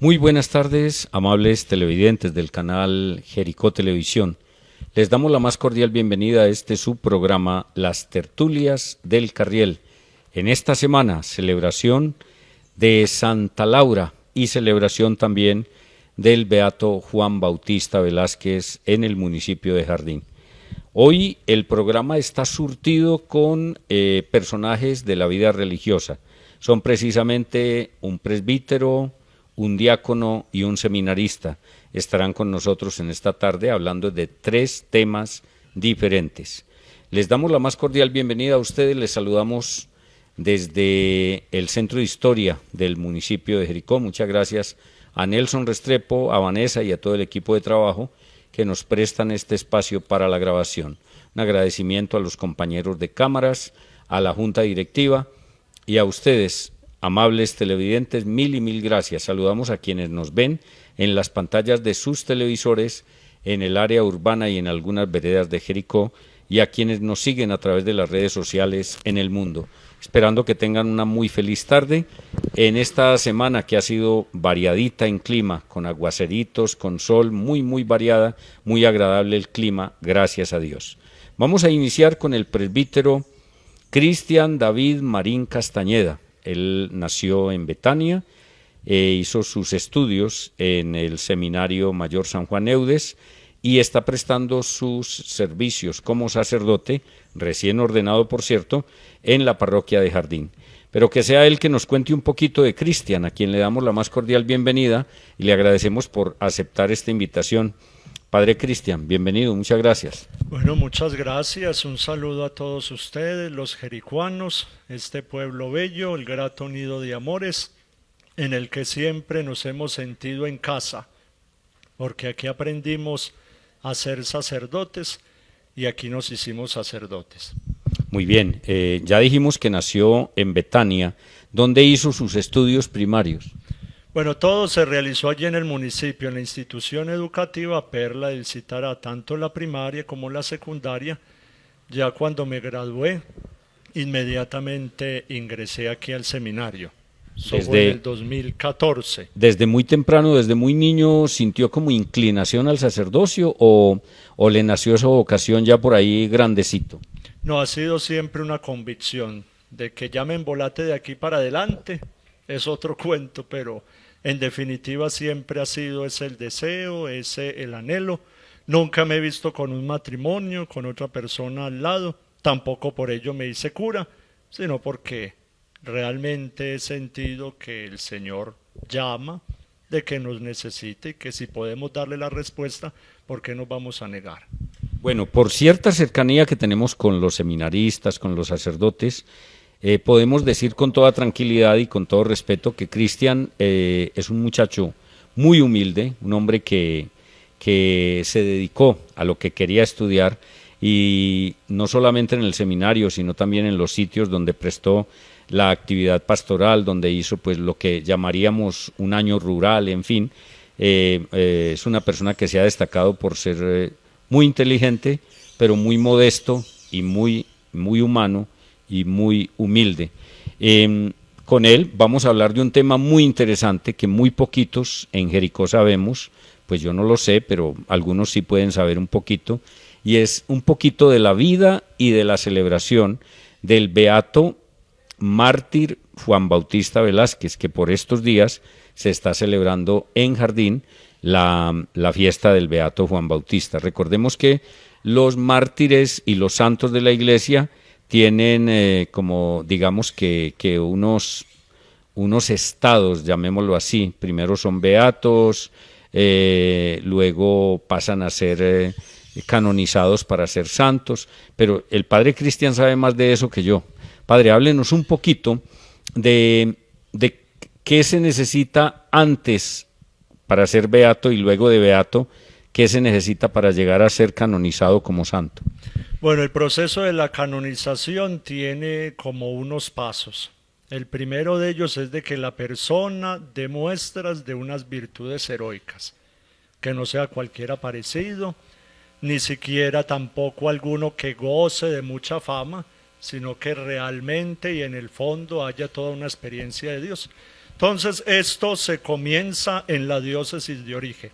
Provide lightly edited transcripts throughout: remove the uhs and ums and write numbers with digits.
Muy buenas tardes, amables televidentes del canal Jericó Televisión. Les damos la más cordial bienvenida a este subprograma Las Tertulias del Carriel. En esta semana, celebración de Santa Laura y celebración también del Beato Juan Bautista Velázquez en el municipio de Jardín. Hoy el programa está surtido con personajes de la vida religiosa. Son precisamente un presbítero, un diácono y un seminarista. Estarán con nosotros en esta tarde hablando de 3 temas diferentes. Les damos la más cordial bienvenida a ustedes, les saludamos desde el Centro de Historia del municipio de Jericó. Muchas gracias a Nelson Restrepo, a Vanessa y a todo el equipo de trabajo que nos prestan este espacio para la grabación. Un agradecimiento a los compañeros de cámaras, a la junta directiva y a ustedes, amables televidentes, mil y mil gracias. Saludamos a quienes nos ven en las pantallas de sus televisores en el área urbana y en algunas veredas de Jericó y a quienes nos siguen a través de las redes sociales en el mundo. Esperando que tengan una muy feliz tarde en esta semana que ha sido variadita en clima, con aguaceritos, con sol, muy variada, muy agradable el clima, gracias a Dios. Vamos a iniciar con el presbítero Cristian David Marín Castañeda. Él nació en Betania, hizo sus estudios en el Seminario Mayor San Juan Eudes y está prestando sus servicios como sacerdote, recién ordenado por cierto, en la parroquia de Jardín. Pero que sea él que nos cuente un poquito de Cristian, a quien le damos la más cordial bienvenida y le agradecemos por aceptar esta invitación. Padre Cristian, bienvenido, muchas gracias. Bueno, muchas gracias, un saludo a todos ustedes, los jericuanos, este pueblo bello, el grato nido de amores, en el que siempre nos hemos sentido en casa, porque aquí aprendimos a ser sacerdotes y aquí nos hicimos sacerdotes. Muy bien, ya dijimos que nació en Betania. ¿Dónde hizo sus estudios primarios? Bueno, todo se realizó allí en el municipio, en la institución educativa Perla del Citará, tanto la primaria como la secundaria. Ya cuando me gradué, inmediatamente ingresé aquí al seminario. Eso fue en el 2014. ¿Desde muy temprano, desde muy niño, sintió como inclinación al sacerdocio o le nació esa vocación ya por ahí grandecito? No, ha sido siempre una convicción de que ya me embolate de aquí para adelante. Es otro cuento, pero en definitiva siempre ha sido ese el deseo, ese el anhelo. Nunca me he visto con un matrimonio, con otra persona al lado. Tampoco por ello me hice cura, sino porque realmente he sentido que el Señor llama, de que nos necesite y que si podemos darle la respuesta, ¿por qué nos vamos a negar? Bueno, por cierta cercanía que tenemos con los seminaristas, con los sacerdotes, podemos decir con toda tranquilidad y con todo respeto que Cristian es un muchacho muy humilde, un hombre que se dedicó a lo que quería estudiar y no solamente en el seminario, sino también en los sitios donde prestó la actividad pastoral, donde hizo pues lo que llamaríamos un año rural, en fin. Es una persona que se ha destacado por ser muy inteligente, pero muy modesto y muy humano y muy humilde. Con él vamos a hablar de un tema muy interesante que muy poquitos en Jericó sabemos, pues yo no lo sé, pero algunos sí pueden saber un poquito, y es un poquito de la vida y de la celebración del beato mártir Juan Bautista Velázquez, que por estos días se está celebrando en Jardín la fiesta del beato Juan Bautista. Recordemos que los mártires y los santos de la iglesia tienen como digamos que unos estados, llamémoslo así. Primero son beatos, luego pasan a ser canonizados para ser santos, pero el padre Cristian sabe más de eso que yo. Padre, háblenos un poquito de qué se necesita antes para ser beato y luego de beato, qué se necesita para llegar a ser canonizado como santo. Bueno, el proceso de la canonización tiene como unos pasos. El primero de ellos es de que la persona dé muestras de unas virtudes heroicas, que no sea cualquiera parecido, ni siquiera tampoco alguno que goce de mucha fama, sino que realmente y en el fondo haya toda una experiencia de Dios. Entonces esto se comienza en la diócesis de origen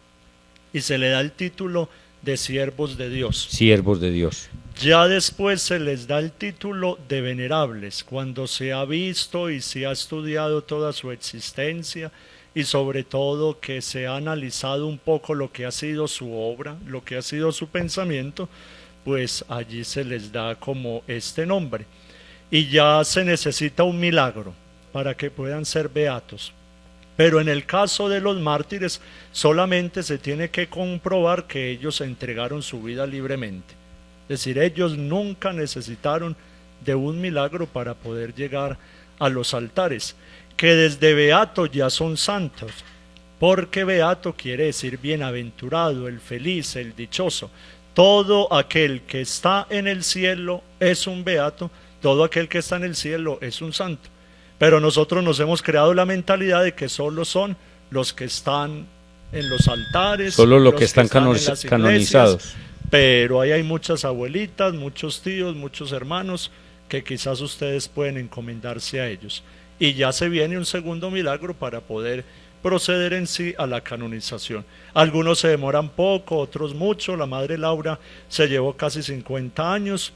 y se le da el título de siervos de Dios. Siervos de Dios. Ya después se les da el título de venerables, cuando se ha visto y se ha estudiado toda su existencia y sobre todo que se ha analizado un poco lo que ha sido su obra, lo que ha sido su pensamiento, pues allí se les da como este nombre. Y ya se necesita un milagro para que puedan ser beatos. Pero en el caso de los mártires solamente se tiene que comprobar que ellos entregaron su vida libremente. Es decir, ellos nunca necesitaron de un milagro para poder llegar a los altares, que desde beato ya son santos, porque beato quiere decir bienaventurado, el feliz, el dichoso. Todo aquel que está en el cielo es un beato, todo aquel que está en el cielo es un santo. Pero nosotros nos hemos creado la mentalidad de que solo son los que están en los altares, solo los que están en las iglesias, canonizados. Pero ahí hay muchas abuelitas, muchos tíos, muchos hermanos que quizás ustedes pueden encomendarse a ellos. Y ya se viene un segundo milagro para poder proceder en sí a la canonización. Algunos se demoran poco, otros mucho. La Madre Laura se llevó casi 50 años.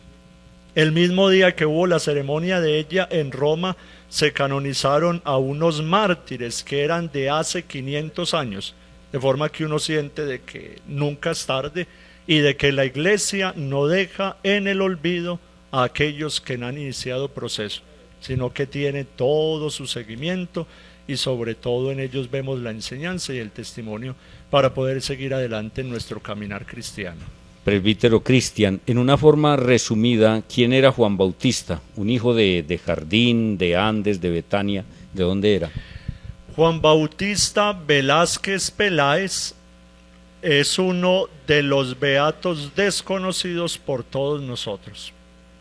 El mismo día que hubo la ceremonia de ella en Roma, se canonizaron a unos mártires que eran de hace 500 años, de forma que uno siente de que nunca es tarde y de que la Iglesia no deja en el olvido a aquellos que no han iniciado proceso, sino que tiene todo su seguimiento y sobre todo en ellos vemos la enseñanza y el testimonio para poder seguir adelante en nuestro caminar cristiano. Presbítero Cristian, en una forma resumida, ¿quién era Juan Bautista? ¿Un hijo de Jardín, de Andes, de Betania? ¿De dónde era? Juan Bautista Velázquez Peláez es uno de los beatos desconocidos por todos nosotros,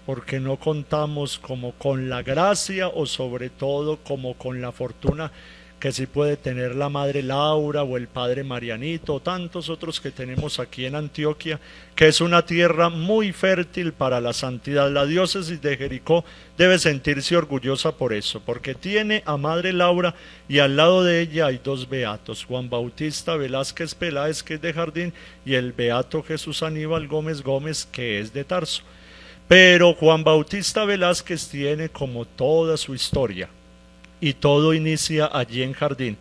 porque no contamos como con la gracia o sobre todo como con la fortuna que sí puede tener la Madre Laura o el Padre Marianito o tantos otros que tenemos aquí en Antioquia, que es una tierra muy fértil para la santidad. La diócesis de Jericó debe sentirse orgullosa por eso, porque tiene a Madre Laura y al lado de ella hay dos beatos, Juan Bautista Velázquez Peláez, que es de Jardín, y el beato Jesús Aníbal Gómez Gómez, que es de Tarso. Pero Juan Bautista Velázquez tiene como toda su historia, y todo inicia allí en Jardín,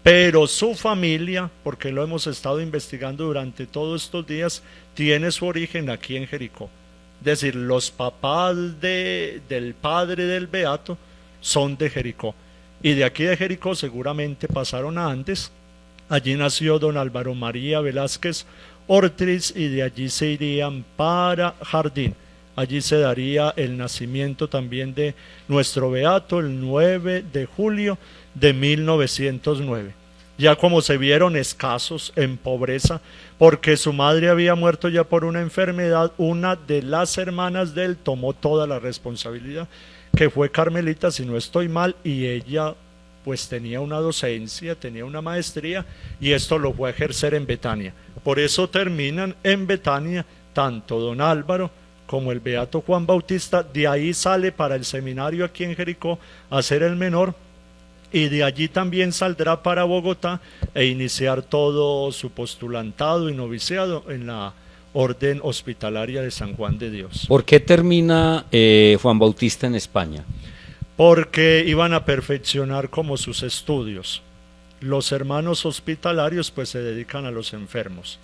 pero su familia, porque lo hemos estado investigando durante todos estos días, tiene su origen aquí en Jericó. Es decir, los papás del padre del beato son de Jericó, y de aquí de Jericó seguramente pasaron a Andes. Allí nació don Álvaro María Velázquez Ortiz y de allí se irían para Jardín. Allí se daría el nacimiento también de nuestro beato el 9 de julio de 1909. Ya como se vieron escasos en pobreza, porque su madre había muerto ya por una enfermedad, una de las hermanas de él tomó toda la responsabilidad, que fue Carmelita, si no estoy mal, y ella pues tenía una docencia, tenía una maestría, y esto lo fue a ejercer en Betania. Por eso terminan en Betania tanto don Álvaro como el beato Juan Bautista. De ahí sale para el seminario aquí en Jericó a ser el menor, y de allí también saldrá para Bogotá e iniciar todo su postulantado y noviciado en la Orden Hospitalaria de San Juan de Dios. ¿Por qué termina Juan Bautista en España? Porque iban a perfeccionar como sus estudios. Los hermanos hospitalarios pues se dedican a los enfermos,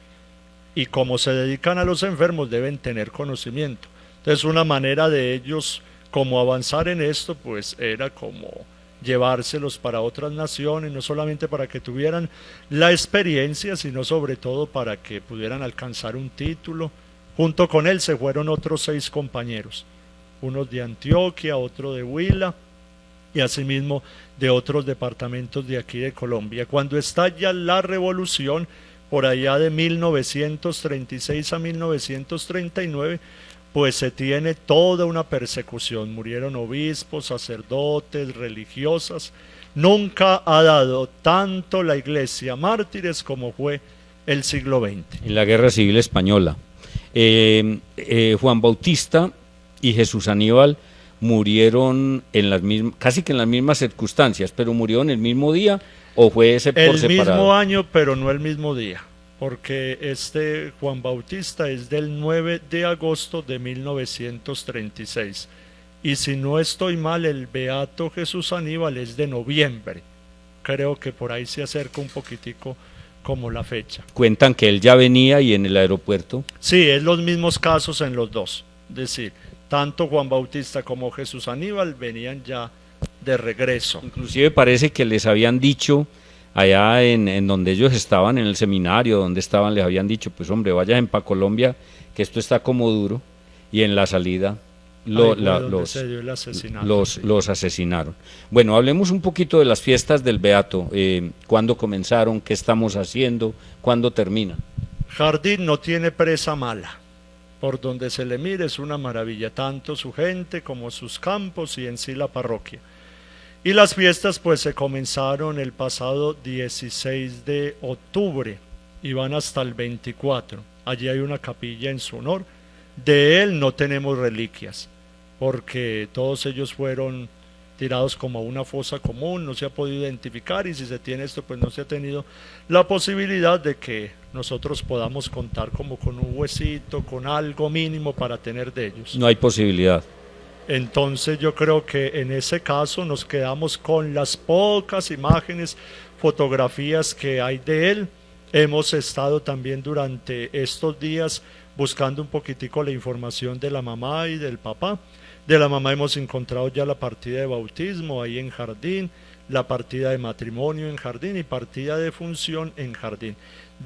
y como se dedican a los enfermos deben tener conocimiento. Entonces una manera de ellos como avanzar en esto pues era como llevárselos para otras naciones, no solamente para que tuvieran la experiencia, sino sobre todo para que pudieran alcanzar un título. Junto con él se fueron otros 6 compañeros, unos de Antioquia, otro de Huila y asimismo de otros departamentos de aquí de Colombia. Cuando estalla la revolución, por allá de 1936 a 1939, pues se tiene toda una persecución. Murieron obispos, sacerdotes, religiosas. Nunca ha dado tanto la Iglesia mártires como fue el siglo XX. En la Guerra Civil Española. Juan Bautista y Jesús Aníbal murieron en las mismas, casi que en las mismas circunstancias, pero murieron el mismo día o fue ese por separado. El mismo año, pero no el mismo día, porque este Juan Bautista es del 9 de agosto de 1936. Y si no estoy mal, el Beato Jesús Aníbal es de noviembre. Creo que por ahí se acerca un poquitico como la fecha. Cuentan que él ya venía y en el aeropuerto. Sí, es los mismos casos en los dos. Es decir, tanto Juan Bautista como Jesús Aníbal venían ya de regreso. Inclusive parece que les habían dicho allá en donde ellos estaban, en el seminario donde estaban, les habían dicho, pues hombre, vayan para Colombia, que esto está como duro, y en la salida los asesinaron. Bueno, hablemos un poquito de las fiestas del Beato. ¿Cuándo comenzaron? ¿Qué estamos haciendo? ¿Cuándo termina? Jardín no tiene presa mala. Por donde se le mire es una maravilla, tanto su gente como sus campos y en sí la parroquia. Y las fiestas pues se comenzaron el pasado 16 de octubre y van hasta el 24. Allí hay una capilla en su honor. De él no tenemos reliquias, porque todos ellos fueron tirados como a una fosa común, no se ha podido identificar, y si se tiene esto, pues no se ha tenido la posibilidad de que nosotros podamos contar como con un huesito, con algo mínimo para tener de ellos. No hay posibilidad. Entonces yo creo que en ese caso nos quedamos con las pocas imágenes, fotografías que hay de él. Hemos estado también durante estos días buscando un poquitico la información de la mamá y del papá. De la mamá hemos encontrado ya la partida de bautismo ahí en Jardín, la partida de matrimonio en Jardín y partida de función en Jardín.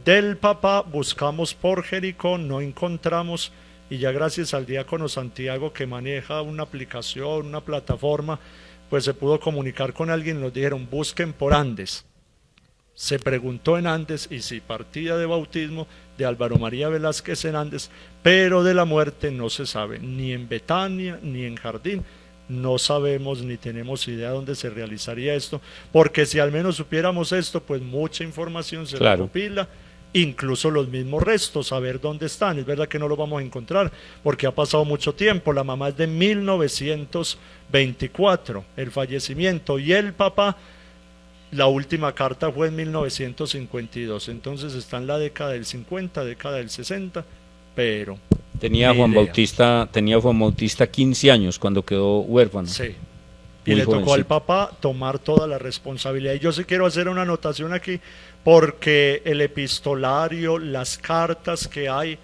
Del papá buscamos por Jericó, no encontramos, y ya gracias al diácono Santiago, que maneja una aplicación, una plataforma, pues se pudo comunicar con alguien y nos dijeron busquen por Andes. Se preguntó en Andes y sí, partida de bautismo de Álvaro María Velázquez en Andes, pero de la muerte no se sabe, ni en Betania ni en Jardín. No sabemos ni tenemos idea dónde se realizaría esto, porque si al menos supiéramos esto, pues mucha información se recopila, incluso los mismos restos, saber dónde están. Es verdad que no los vamos a encontrar, porque ha pasado mucho tiempo. La mamá es de 1924, el fallecimiento, y el papá, la última carta fue en 1952, entonces está en la década del 50, década del 60, pero... Tenía Juan Bautista 15 años cuando quedó huérfano. Sí, y le tocó al papá tomar toda la responsabilidad. Y yo sí quiero hacer una anotación aquí, porque el epistolario, las cartas que hay,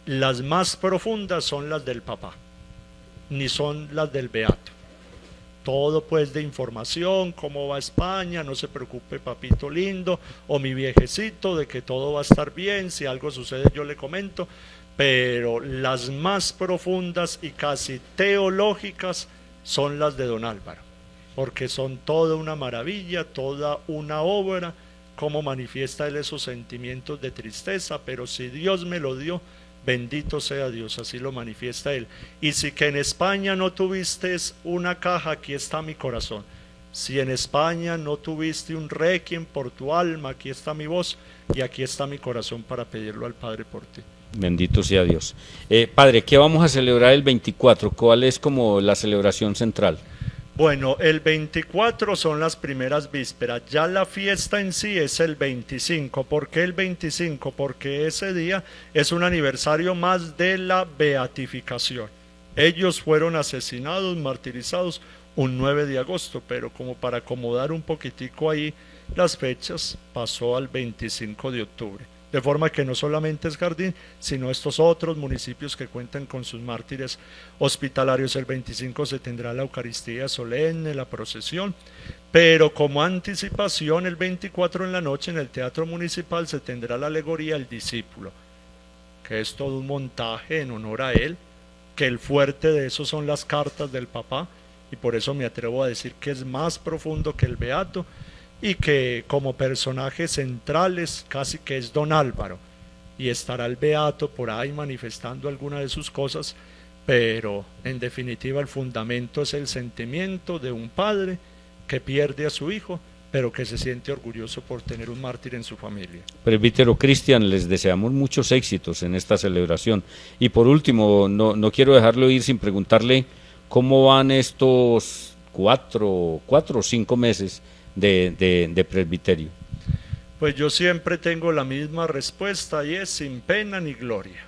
las más profundas son las del papá, ni son las del beato. Todo pues de información, cómo va España, no se preocupe papito lindo, o mi viejecito, de que todo va a estar bien, si algo sucede yo le comento, pero las más profundas y casi teológicas son las de don Álvaro, porque son toda una maravilla, toda una obra, cómo manifiesta él esos sentimientos de tristeza, pero si Dios me lo dio, bendito sea Dios, así lo manifiesta él. Y si que en España no tuviste una caja, aquí está mi corazón. Si en España no tuviste un requiem por tu alma, aquí está mi voz y aquí está mi corazón para pedirlo al Padre por ti. Bendito sea Dios. Padre, ¿qué vamos a celebrar el 24? ¿Cuál es como la celebración central? Bueno, el 24 son las primeras vísperas, ya la fiesta en sí es el 25. ¿Por qué el 25? Porque ese día es un aniversario más de la beatificación. Ellos fueron asesinados, martirizados un 9 de agosto, pero como para acomodar un poquitico ahí las fechas, pasó al 25 de octubre. De forma que no solamente es Jardín, sino estos otros municipios que cuentan con sus mártires hospitalarios. El 25 se tendrá la Eucaristía solemne, la procesión, pero como anticipación el 24 en la noche en el Teatro Municipal se tendrá la alegoría El Discípulo, que es todo un montaje en honor a él, que el fuerte de eso son las cartas del papá, y por eso me atrevo a decir que es más profundo que el Beato, y que como personajes centrales casi que es don Álvaro, y estará el Beato por ahí manifestando alguna de sus cosas, pero en definitiva el fundamento es el sentimiento de un padre que pierde a su hijo, pero que se siente orgulloso por tener un mártir en su familia. Presbítero Cristian, les deseamos muchos éxitos en esta celebración. Y por último, no quiero dejarlo ir sin preguntarle ¿Cómo van estos 4 o 5 meses de presbiterio? Pues yo siempre tengo la misma respuesta y es sin pena ni gloria.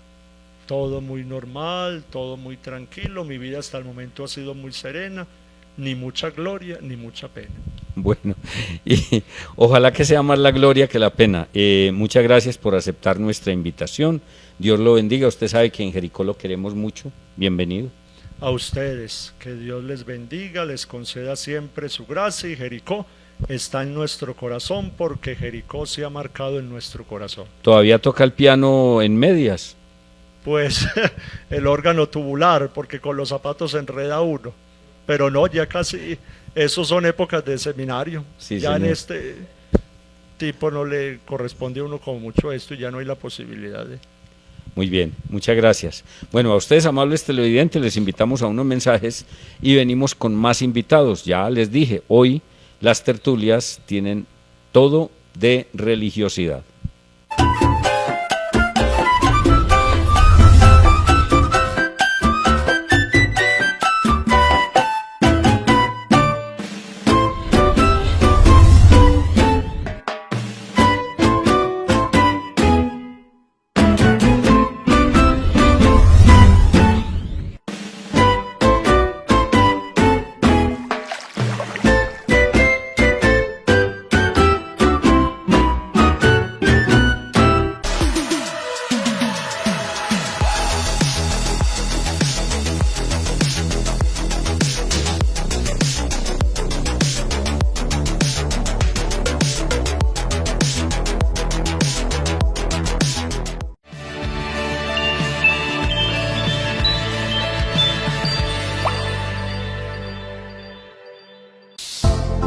Todo muy normal, todo muy tranquilo, mi vida hasta el momento ha sido muy serena, ni mucha gloria ni mucha pena. Bueno, y ojalá que sea más la gloria que la pena. Muchas gracias por aceptar nuestra invitación. Dios lo bendiga. Usted sabe que en Jericó lo queremos mucho. Bienvenido. A ustedes, que Dios les bendiga, les conceda siempre su gracia, y Jericó está en nuestro corazón porque Jericó se ha marcado en nuestro corazón. ¿Todavía toca el piano en medias? Pues el órgano tubular, porque con los zapatos se enreda uno, pero no, ya casi, esos son épocas de seminario, Sí, ya señor. en este tipo no le corresponde a uno como mucho esto y ya no hay la posibilidad de... Muy bien, muchas gracias. Bueno, a ustedes, amables televidentes, les invitamos a unos mensajes y venimos con más invitados. Ya les dije, hoy las tertulias tienen todo de religiosidad.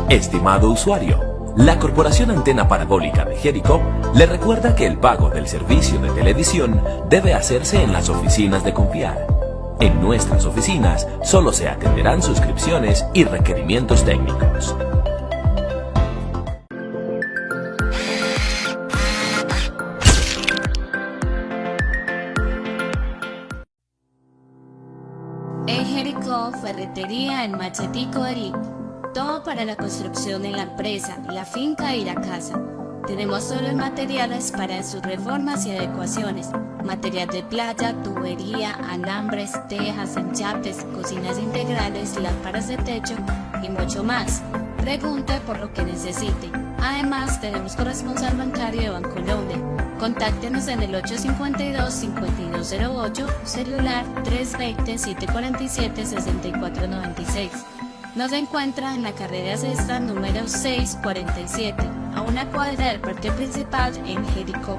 Estimado usuario, la Corporación Antena Parabólica de Jericó le recuerda que el pago del servicio de televisión debe hacerse en las oficinas de Confiar. En nuestras oficinas solo se atenderán suscripciones y requerimientos técnicos. En Jericó, ferretería en Machetico Arí. Todo para la construcción en la empresa, la finca y la casa. Tenemos todos los materiales para sus reformas y adecuaciones. Material de playa, tubería, alambres, tejas, enchapes, cocinas integrales, lámparas de techo y mucho más. Pregunte por lo que necesite. Además, tenemos corresponsal bancario de Bancolombia. Contáctenos en el 852-5208, celular 320-747-6496. Nos encuentra en la carrera sexta número 647, a una cuadra del parque principal en Jericó.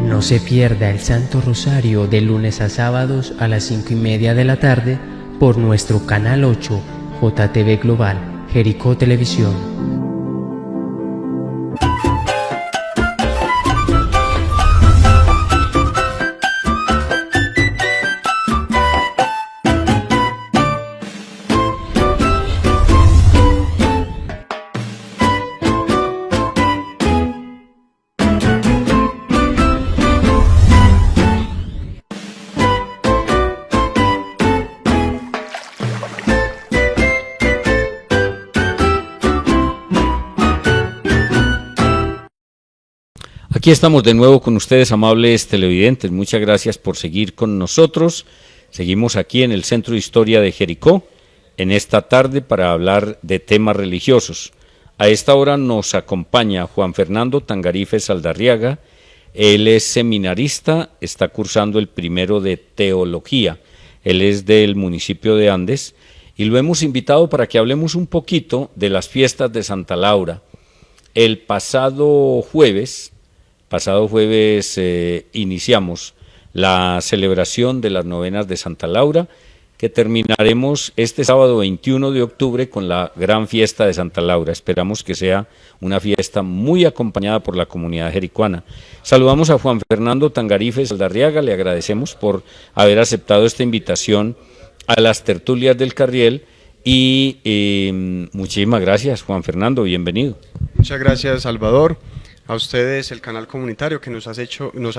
No se pierda el Santo Rosario de lunes a sábados a las 5:30 de la tarde por nuestro canal 8 JTV Global, Jericó Televisión. Aquí estamos de nuevo con ustedes, amables televidentes. Muchas gracias por seguir con nosotros. Seguimos aquí en el Centro de Historia de Jericó, en esta tarde para hablar de temas religiosos. A esta hora nos acompaña Juan Fernando Tangarife Saldarriaga. Él es seminarista, está cursando el primero de Teología. Él es del municipio de Andes y lo hemos invitado para que hablemos un poquito de las fiestas de Santa Laura. El pasado jueves iniciamos la celebración de las novenas de Santa Laura que terminaremos este sábado 21 de octubre con la gran fiesta de Santa Laura. Esperamos que sea una fiesta muy acompañada por la comunidad jericuana. Saludamos a Juan Fernando Tangarife Saldarriaga, le agradecemos por haber aceptado esta invitación a las tertulias del Carriel y muchísimas gracias, Juan Fernando, bienvenido. Muchas gracias, Salvador. A ustedes, el canal comunitario, que nos han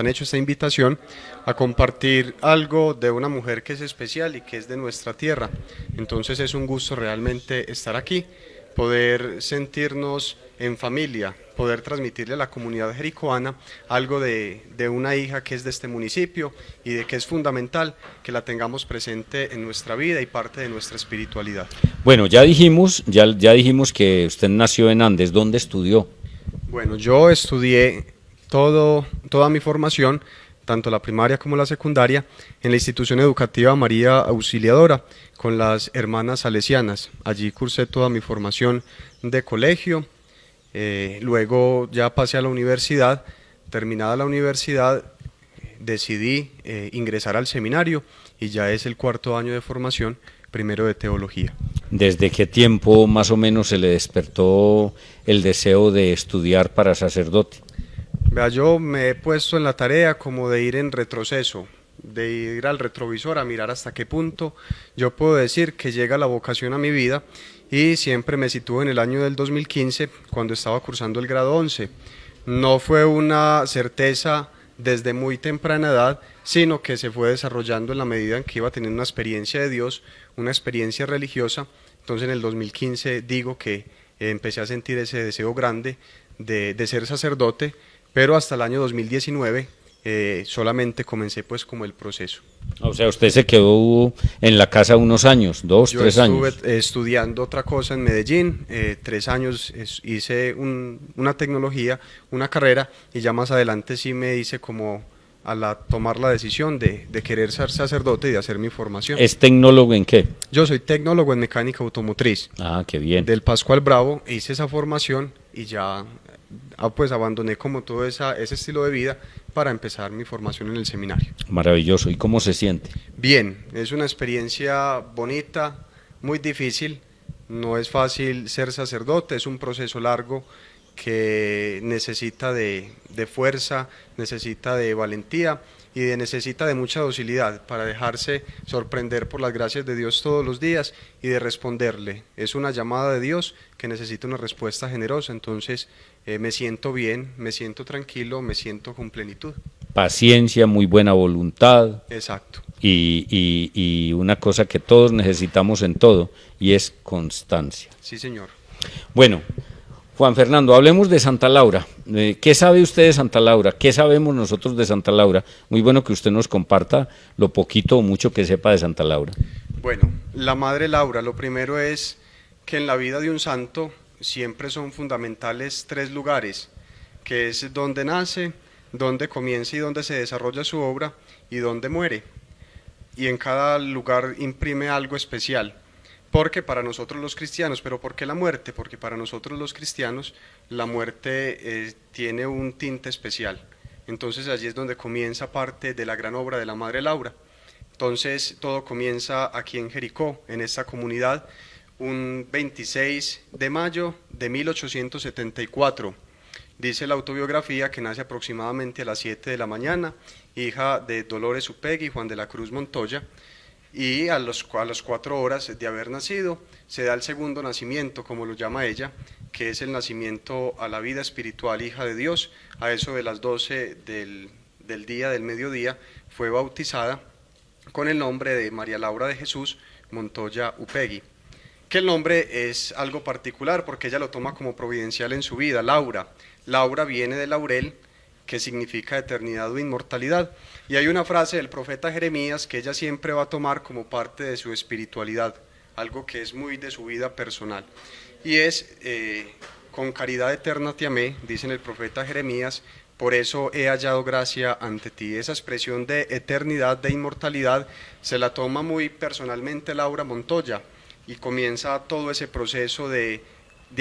hecho esta invitación a compartir algo de una mujer que es especial y que es de nuestra tierra. Entonces es un gusto realmente estar aquí, poder sentirnos en familia, poder transmitirle a la comunidad jericoana algo de una hija que es de este municipio y de que es fundamental que la tengamos presente en nuestra vida y parte de nuestra espiritualidad. Bueno, ya dijimos que usted nació en Andes. ¿Dónde estudió? Bueno, yo estudié toda mi formación, tanto la primaria como la secundaria, en la institución educativa María Auxiliadora, con las hermanas salesianas. Allí cursé toda mi formación de colegio, luego ya pasé a la universidad. Terminada la universidad, decidí ingresar al seminario y ya es el 4º año de formación, primero de teología. ¿Desde qué tiempo más o menos se le despertó el deseo de estudiar para sacerdote? Vea, yo me he puesto en la tarea como de ir en retroceso, de ir al retrovisor a mirar hasta qué punto yo puedo decir que llega la vocación a mi vida, y siempre me sitúo en el año del 2015, cuando estaba cursando el grado 11. No fue una certeza desde muy temprana edad, sino que se fue desarrollando en la medida en que iba teniendo una experiencia de Dios, una experiencia religiosa. Entonces en el 2015 digo que empecé a sentir ese deseo grande de ser sacerdote, pero hasta el año 2019 solamente comencé pues como el proceso. O sea, usted se quedó en la casa unos años, 3 años. Yo estuve estudiando otra cosa en Medellín, 3 años hice una tecnología, una carrera, y ya más adelante sí me hice como tomar la decisión de querer ser sacerdote y de hacer mi formación. ¿Es tecnólogo en qué? Yo soy tecnólogo en mecánica automotriz. Ah, qué bien. Del Pascual Bravo hice esa formación y ya pues abandoné como todo ese estilo de vida para empezar mi formación en el seminario. Maravilloso. ¿Y cómo se siente? Bien, es una experiencia bonita, muy difícil. No es fácil ser sacerdote, es un proceso largo que necesita de fuerza, necesita de valentía y necesita de mucha docilidad para dejarse sorprender por las gracias de Dios todos los días y de responderle. Es una llamada de Dios que necesita una respuesta generosa. Entonces me siento bien, me siento tranquilo, me siento con plenitud. Paciencia, muy buena voluntad. Exacto. Y una cosa que todos necesitamos en todo, y es constancia. Sí, señor. Bueno, Juan Fernando, hablemos de Santa Laura. ¿Qué sabe usted de Santa Laura? ¿Qué sabemos nosotros de Santa Laura? Muy bueno que usted nos comparta lo poquito o mucho que sepa de Santa Laura. Bueno, la Madre Laura, lo primero es que en la vida de un santo siempre son fundamentales 3 lugares, que es donde nace, donde comienza y donde se desarrolla su obra, y donde muere. Y en cada lugar imprime algo especial. Porque para nosotros los cristianos, ¿pero por qué la muerte? Porque para nosotros los cristianos la muerte tiene un tinte especial. Entonces allí es donde comienza parte de la gran obra de la Madre Laura. Entonces todo comienza aquí en Jericó, en esta comunidad, un 26 de mayo de 1874. Dice la autobiografía que nace aproximadamente a las 7 de la mañana, hija de Dolores Upegui y Juan de la Cruz Montoya. Y a las 4 horas de haber nacido se da el segundo nacimiento, como lo llama ella, que es el nacimiento a la vida espiritual, hija de Dios. A eso de las 12 del día, del mediodía, fue bautizada con el nombre de María Laura de Jesús Montoya Upegui, que el nombre es algo particular porque ella lo toma como providencial en su vida. Laura viene de laurel, que significa eternidad o inmortalidad, y hay una frase del profeta Jeremías que ella siempre va a tomar como parte de su espiritualidad, algo que es muy de su vida personal, y es con caridad eterna te amé, dice el profeta Jeremías, por eso he hallado gracia ante ti. Esa expresión de eternidad, de inmortalidad, se la toma muy personalmente Laura Montoya, y comienza todo ese proceso de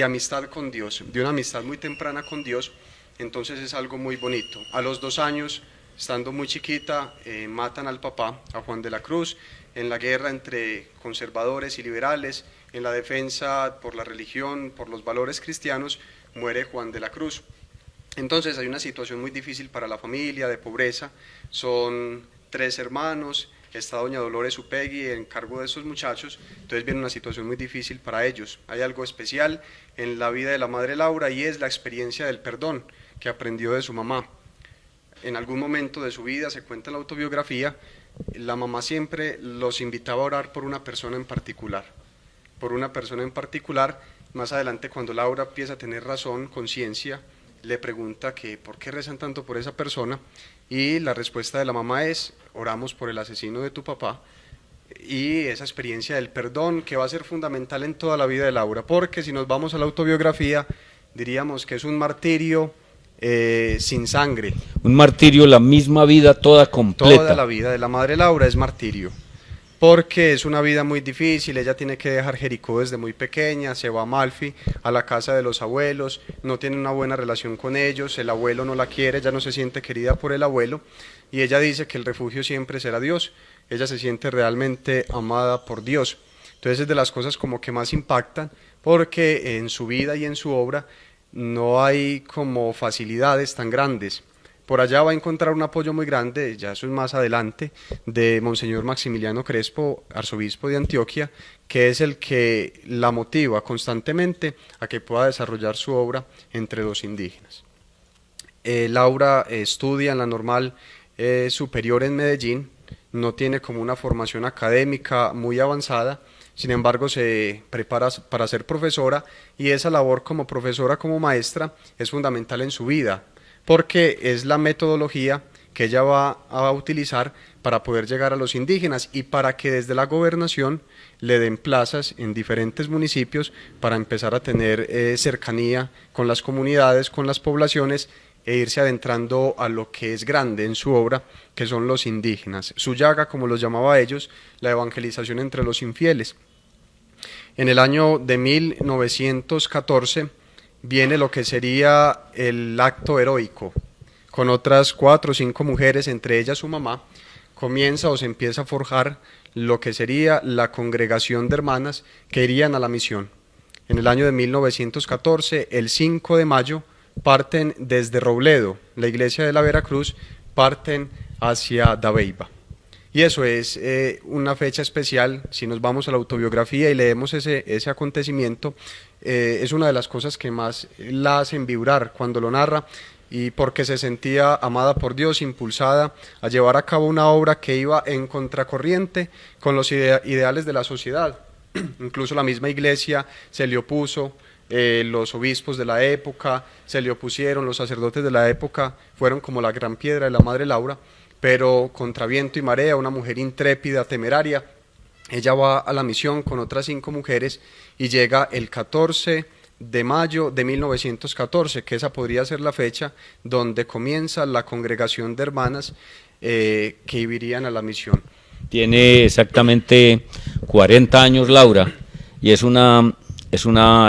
amistad con Dios, de una amistad muy temprana con Dios. Entonces es algo muy bonito. A los 2 años, estando muy chiquita, matan al papá, a Juan de la Cruz, en la guerra entre conservadores y liberales, en la defensa por la religión, por los valores cristianos, muere Juan de la Cruz. Entonces hay una situación muy difícil para la familia, de pobreza, son 3 hermanos, está doña Dolores Upegui en cargo de estos muchachos, entonces viene una situación muy difícil para ellos. Hay algo especial en la vida de la madre Laura y es la experiencia del perdón que aprendió de su mamá. En algún momento de su vida, se cuenta en la autobiografía, la mamá siempre los invitaba a orar por una persona en particular, Más adelante, cuando Laura empieza a tener razón, conciencia, le pregunta que por qué rezan tanto por esa persona, y la respuesta de la mamá es: oramos por el asesino de tu papá. Y esa experiencia del perdón que va a ser fundamental en toda la vida de Laura, porque si nos vamos a la autobiografía, diríamos que es un martirio sin sangre. Un martirio, la misma vida toda completa. Toda la vida de la madre Laura es martirio, porque es una vida muy difícil. Ella tiene que dejar Jericó desde muy pequeña, se va a Amalfi, a la casa de los abuelos, no tiene una buena relación con ellos, el abuelo no la quiere, ella no se siente querida por el abuelo, y ella dice que el refugio siempre será Dios, ella se siente realmente amada por Dios. Entonces es de las cosas como que más impactan, porque en su vida y en su obra no hay como facilidades tan grandes. Por allá va a encontrar un apoyo muy grande, ya eso es más adelante, de Monseñor Maximiliano Crespo, arzobispo de Antioquia, que es el que la motiva constantemente a que pueda desarrollar su obra entre los indígenas. Laura estudia en la Normal Superior en Medellín, no tiene como una formación académica muy avanzada, sin embargo se prepara para ser profesora, y esa labor como profesora, como maestra, es fundamental en su vida, porque es la metodología que ella va a utilizar para poder llegar a los indígenas y para que desde la gobernación le den plazas en diferentes municipios para empezar a tener cercanía con las comunidades, con las poblaciones, e irse adentrando a lo que es grande en su obra, que son los indígenas. Su llaga, como los llamaba ellos, la evangelización entre los infieles. En el año de 1914 viene lo que sería el acto heroico, con otras 4 o 5 mujeres, entre ellas su mamá, comienza o se empieza a forjar lo que sería la congregación de hermanas que irían a la misión. En el año de 1914, el 5 de mayo, parten desde Robledo, la iglesia de la Veracruz, parten hacia Dabeiba. Y eso es una fecha especial. Si nos vamos a la autobiografía y leemos ese acontecimiento, es una de las cosas que más la hacen vibrar cuando lo narra, y porque se sentía amada por Dios, impulsada a llevar a cabo una obra que iba en contracorriente con los ideales de la sociedad. Incluso la misma iglesia se le opuso, los obispos de la época se le opusieron, los sacerdotes de la época fueron como la gran piedra de la madre Laura, pero contra viento y marea, una mujer intrépida, temeraria, ella va a la misión con otras 5 mujeres y llega el 14 de mayo de 1914, que esa podría ser la fecha donde comienza la congregación de hermanas que irían a la misión. Tiene exactamente 40 años Laura, y es una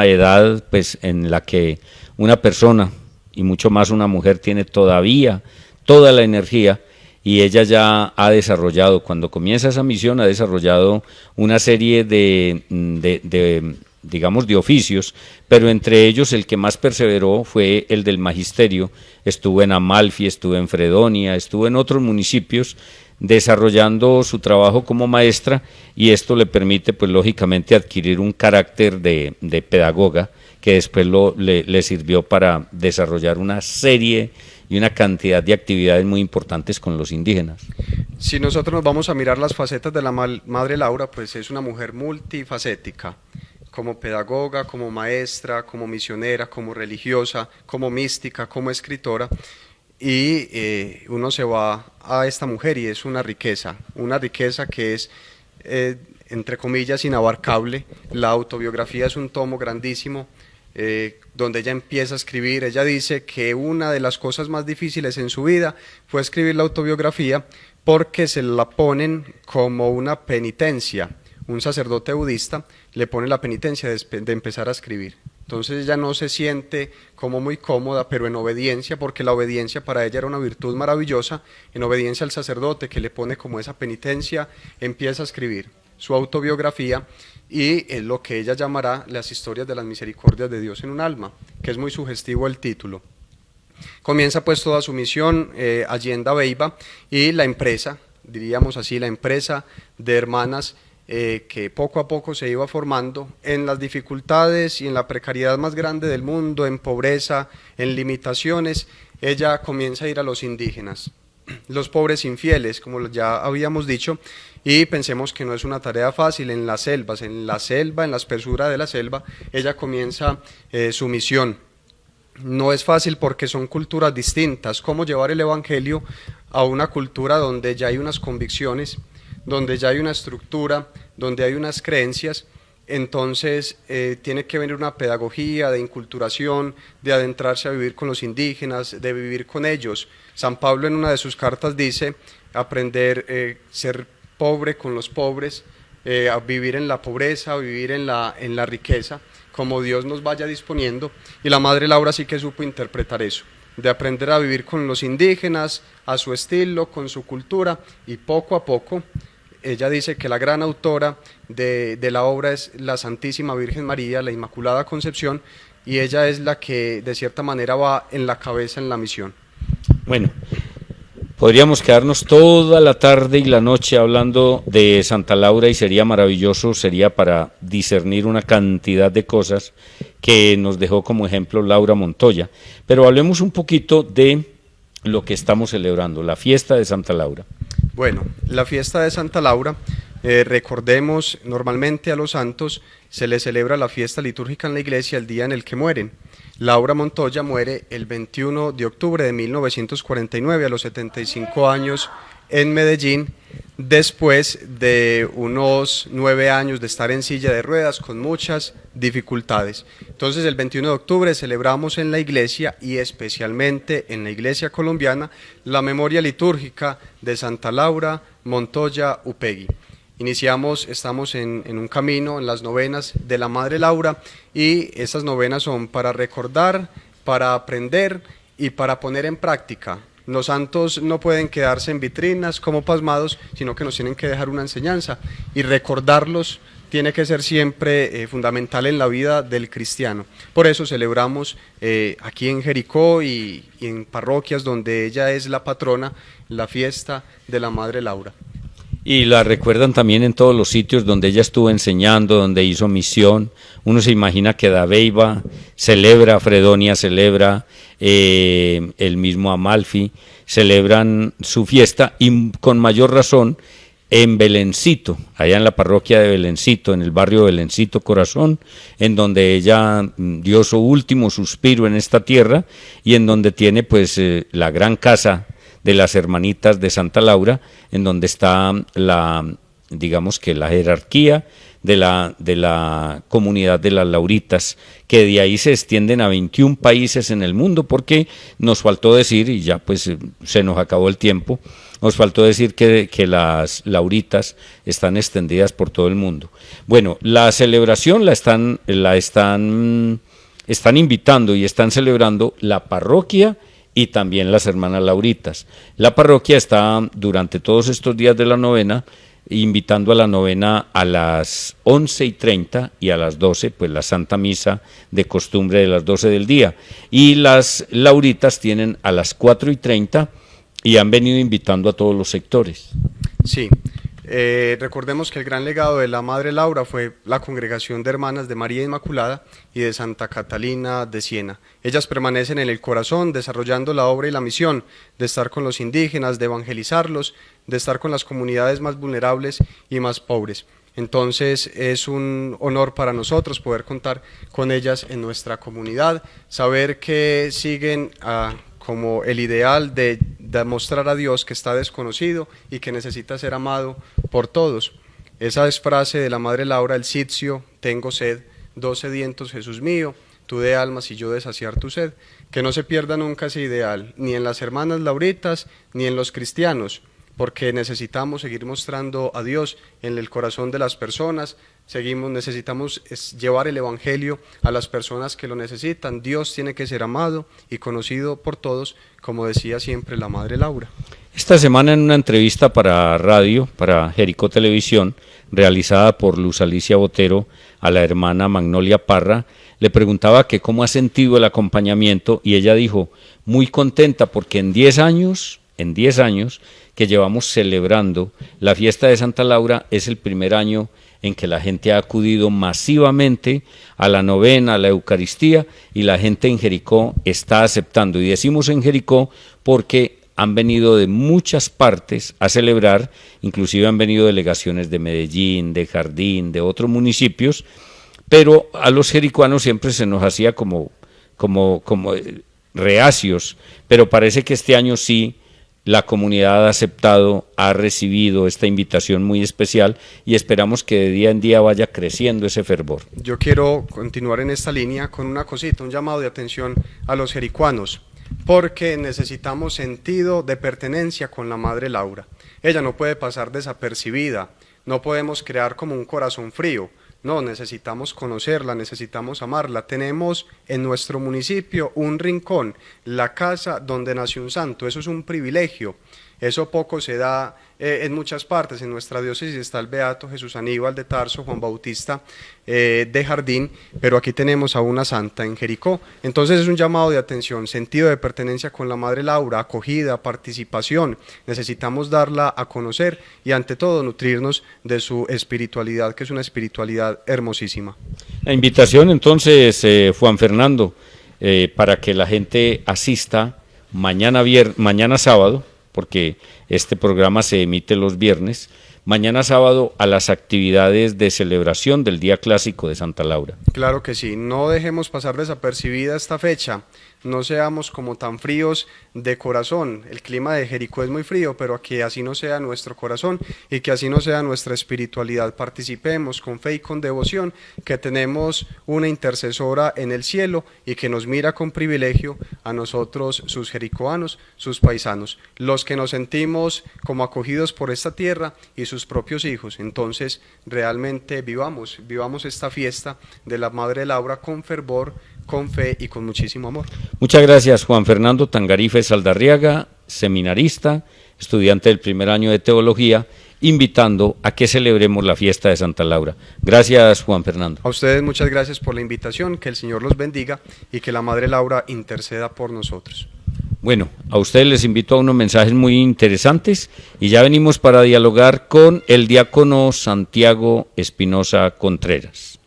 edad pues en la que una persona, y mucho más una mujer, tiene todavía toda la energía, y ella ya ha desarrollado, cuando comienza esa misión, ha desarrollado una serie digamos, de oficios, pero entre ellos el que más perseveró fue el del magisterio. Estuvo en Amalfi, estuvo en Fredonia, estuvo en otros municipios desarrollando su trabajo como maestra, y esto le permite pues lógicamente adquirir un carácter de pedagoga que después le sirvió para desarrollar una serie y una cantidad de actividades muy importantes con los indígenas. Si nosotros nos vamos a mirar las facetas de la madre Laura, pues es una mujer multifacética, como pedagoga, como maestra, como misionera, como religiosa, como mística, como escritora, y uno se va a esta mujer y es una riqueza que es, entre comillas, inabarcable. La autobiografía es un tomo grandísimo, donde ella empieza a escribir. Ella dice que una de las cosas más difíciles en su vida fue escribir la autobiografía, porque se la ponen como una penitencia. Un sacerdote budista le pone la penitencia de empezar a escribir, Entonces ella no se siente como muy cómoda, pero en obediencia, porque la obediencia para ella era una virtud maravillosa, en obediencia al sacerdote que le pone como esa penitencia, empieza a escribir su autobiografía y es lo que ella llamará Las historias de las misericordias de Dios en un alma, que es muy sugestivo el título. Comienza pues toda su misión allí en Dabeiba y la empresa, diríamos así, la empresa de hermanas que poco a poco se iba formando en las dificultades y en la precariedad más grande del mundo, en pobreza, en limitaciones, ella comienza a ir a los indígenas, los pobres infieles, como ya habíamos dicho, y pensemos que no es una tarea fácil, en las selvas, en la espesura de la selva, ella comienza su misión. No es fácil porque son culturas distintas, cómo llevar el evangelio a una cultura donde ya hay unas convicciones, donde ya hay una estructura, donde hay unas creencias, entonces tiene que venir una pedagogía de inculturación, de adentrarse a vivir con los indígenas, de vivir con ellos. San Pablo en una de sus cartas dice aprender ser pobre con los pobres, a vivir en la pobreza, a vivir en la riqueza, como Dios nos vaya disponiendo, y la Madre Laura sí que supo interpretar eso, de aprender a vivir con los indígenas, a su estilo, con su cultura, y poco a poco, ella dice que la gran autora de la obra es la Santísima Virgen María, la Inmaculada Concepción, y ella es la que de cierta manera va en la cabeza en la misión. Bueno, podríamos quedarnos toda la tarde y la noche hablando de Santa Laura y sería maravilloso, sería para discernir una cantidad de cosas que nos dejó como ejemplo Laura Montoya. Pero hablemos un poquito de lo que estamos celebrando, la fiesta de Santa Laura. Bueno, la fiesta de Santa Laura, recordemos, normalmente a los santos se les celebra la fiesta litúrgica en la iglesia el día en el que mueren. Laura Montoya muere el 21 de octubre de 1949 a los 75 años en Medellín, después de unos 9 años de estar en silla de ruedas con muchas dificultades. Entonces el 21 de octubre celebramos en la iglesia y especialmente en la iglesia colombiana la memoria litúrgica de Santa Laura Montoya Upegui. Estamos en un camino, en las novenas de la Madre Laura, y esas novenas son para recordar, para aprender y para poner en práctica. Los santos no pueden quedarse en vitrinas como pasmados, sino que nos tienen que dejar una enseñanza, y recordarlos tiene que ser siempre fundamental en la vida del cristiano. Por eso celebramos aquí en Jericó y en parroquias donde ella es la patrona, la fiesta de la Madre Laura. Y la recuerdan también en todos los sitios donde ella estuvo enseñando, donde hizo misión. Uno se imagina que Dabeiba celebra, Fredonia celebra, el mismo Amalfi celebran su fiesta, y con mayor razón en Belencito, allá en la parroquia de Belencito, en el barrio de Belencito Corazón, en donde ella dio su último suspiro en esta tierra y en donde tiene pues la gran casa de las hermanitas de Santa Laura, en donde está digamos que la jerarquía de la comunidad de las Lauritas, que de ahí se extienden a 21 países en el mundo, porque nos faltó decir, y ya pues se nos acabó el tiempo, nos faltó decir que las Lauritas están extendidas por todo el mundo. Bueno, la celebración la están invitando y están celebrando la parroquia y también las hermanas Lauritas. La parroquia está durante todos estos días de la novena invitando a la novena a las 11:30 y a las 12, pues la Santa Misa de costumbre de las 12 del día. Y las Lauritas tienen a las 4:30 y han venido invitando a todos los sectores. Sí. Recordemos que el gran legado de la Madre Laura fue la congregación de hermanas de María Inmaculada y de Santa Catalina de Siena. Ellas permanecen en el corazón desarrollando la obra y la misión de estar con los indígenas, de evangelizarlos, de estar con las comunidades más vulnerables y más pobres. Entonces es un honor para nosotros poder contar con ellas en nuestra comunidad, saber que siguen como el ideal de demostrar a Dios que está desconocido y que necesita ser amado por todos. Esa es frase de la Madre Laura, el sitio, tengo sed, 2 sedientos Jesús mío, tú de almas y yo de saciar tu sed. Que no se pierda nunca ese ideal, ni en las hermanas Lauritas, ni en los cristianos, porque necesitamos seguir mostrando a Dios en el corazón de las personas, necesitamos llevar el evangelio a las personas que lo necesitan. Dios tiene que ser amado y conocido por todos, como decía siempre la madre Laura. Esta semana en una entrevista para radio, para Jericó Televisión, realizada por Luz Alicia Botero a la hermana Magnolia Parra, le preguntaba que cómo ha sentido el acompañamiento y ella dijo, muy contenta porque en 10 años que llevamos celebrando la fiesta de Santa Laura, es el primer año en que la gente ha acudido masivamente a la novena, a la Eucaristía, y la gente en Jericó está aceptando. Y decimos en Jericó porque han venido de muchas partes a celebrar, inclusive han venido delegaciones de Medellín, de Jardín, de otros municipios, pero a los jericuanos siempre se nos hacía como reacios, pero parece que este año sí la comunidad ha aceptado, ha recibido esta invitación muy especial y esperamos que de día en día vaya creciendo ese fervor. Yo quiero continuar en esta línea con una cosita, un llamado de atención a los jericuanos, porque necesitamos sentido de pertenencia con la Madre Laura. Ella no puede pasar desapercibida, no podemos crear como un corazón frío. No, necesitamos conocerla, necesitamos amarla. Tenemos en nuestro municipio un rincón, la casa donde nació un santo. Eso es un privilegio. Eso poco se da en muchas partes. En nuestra diócesis está el beato Jesús Aníbal de Tarso, Juan Bautista de Jardín, pero aquí tenemos a una santa en Jericó. Entonces es un llamado de atención, sentido de pertenencia con la Madre Laura, acogida, participación. Necesitamos darla a conocer y ante todo nutrirnos de su espiritualidad, que es una espiritualidad hermosísima. La invitación entonces, Juan Fernando, para que la gente asista mañana sábado, porque este programa se emite los viernes, mañana sábado a las actividades de celebración del Día Clásico de Santa Laura. Claro que sí, no dejemos pasar desapercibida esta fecha, no seamos como tan fríos de corazón. El clima de Jericó es muy frío, pero que así no sea nuestro corazón y que así no sea nuestra espiritualidad. Participemos con fe y con devoción, que tenemos una intercesora en el cielo y que nos mira con privilegio a nosotros, sus jericoanos, sus paisanos, los que nos sentimos como acogidos por esta tierra y sus propios hijos. Entonces realmente vivamos esta fiesta de la Madre Laura con fervor, con fe y con muchísimo amor. Muchas gracias, Juan Fernando Tangarife Saldarriaga, seminarista, estudiante del primer año de teología, invitando a que celebremos la fiesta de Santa Laura. Gracias, Juan Fernando. A ustedes muchas gracias por la invitación, que el Señor los bendiga y que la Madre Laura interceda por nosotros. Bueno, a ustedes les invito a unos mensajes muy interesantes y ya venimos para dialogar con el diácono Santiago Espinosa Contreras.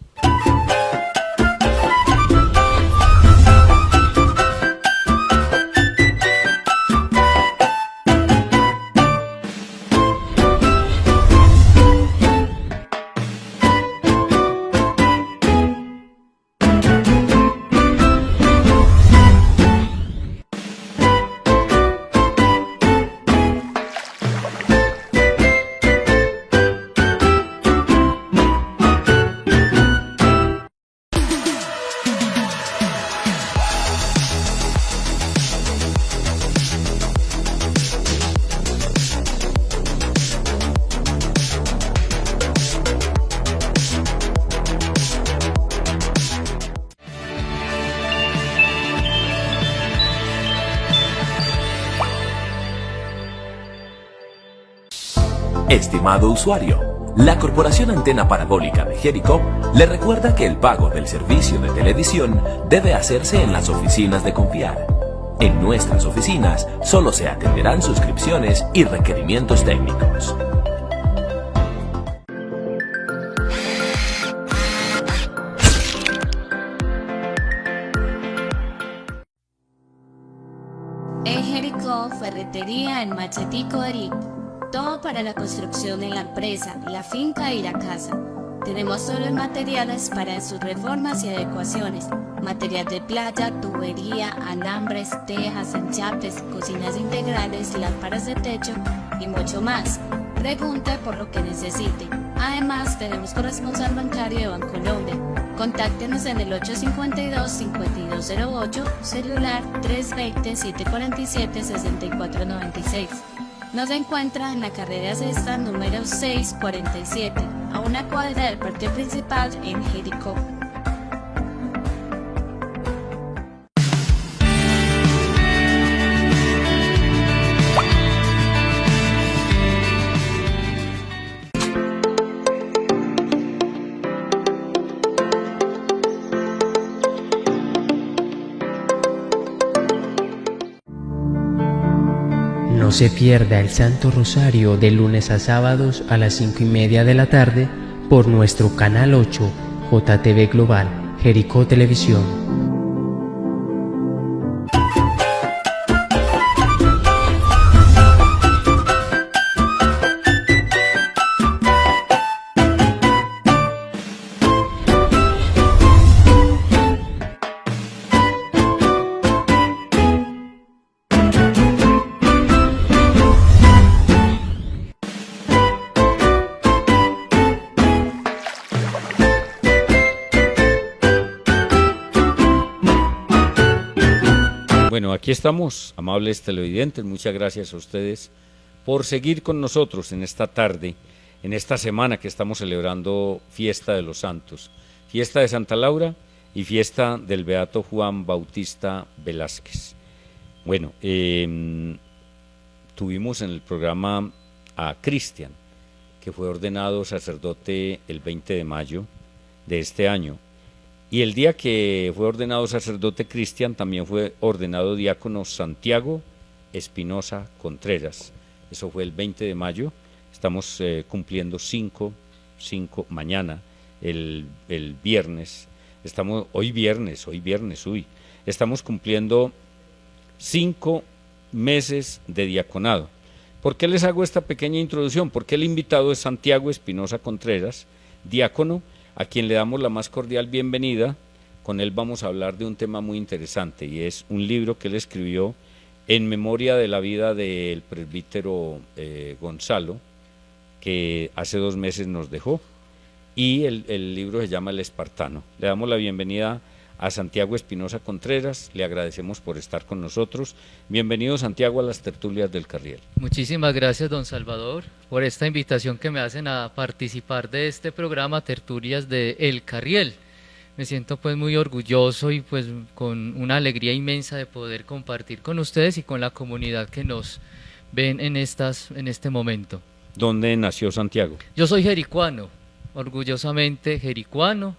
Estimado usuario, la Corporación Antena Parabólica de Jericó le recuerda que el pago del servicio de televisión debe hacerse en las oficinas de Confiar. En nuestras oficinas solo se atenderán suscripciones y requerimientos técnicos. En Jericó, ferretería en Machetico Eric. Todo para la construcción en la empresa, la finca y la casa. Tenemos todos los materiales para sus reformas y adecuaciones. Material de playa, tubería, alambres, tejas, enchapes, cocinas integrales, lámparas de techo y mucho más. Pregunte por lo que necesite. Además, tenemos corresponsal bancario de Bancolombia. Contáctenos en el 852-5208, celular 320-747-6496. Nos encuentra en la carrera sexta número 647. a una cuadra del parque principal en Jericó. No se pierda el Santo Rosario de lunes a sábados a las 5:30 de la tarde por nuestro canal 8, JTV Global, Jericó Televisión. Bueno, aquí estamos, amables televidentes, muchas gracias a ustedes por seguir con nosotros en esta tarde, en esta semana que estamos celebrando Fiesta de los Santos, Fiesta de Santa Laura y Fiesta del Beato Juan Bautista Velázquez. Bueno, tuvimos en el programa a Cristian, que fue ordenado sacerdote el 20 de mayo de este año. Y el día que fue ordenado sacerdote Cristian, también fue ordenado diácono Santiago Espinosa Contreras. Eso fue el 20 de mayo. Estamos cumpliendo 5 mañana, el viernes. Hoy viernes, estamos cumpliendo 5 meses de diaconado. ¿Por qué les hago esta pequeña introducción? Porque el invitado es Santiago Espinosa Contreras, diácono, a quien le damos la más cordial bienvenida. Con él vamos a hablar de un tema muy interesante y es un libro que él escribió en memoria de la vida del presbítero Gonzalo, que hace 2 meses nos dejó, y el libro se llama El Espartano. Le damos la bienvenida a Santiago Espinosa Contreras, le agradecemos por estar con nosotros. Bienvenido, Santiago, a las tertulias del Carriel. Muchísimas gracias, don Salvador, por esta invitación que me hacen a participar de este programa Tertulias de El Carriel. Me siento pues muy orgulloso y pues con una alegría inmensa de poder compartir con ustedes y con la comunidad que nos ven en este momento. ¿Dónde nació Santiago? Yo soy jericuano, orgullosamente jericuano,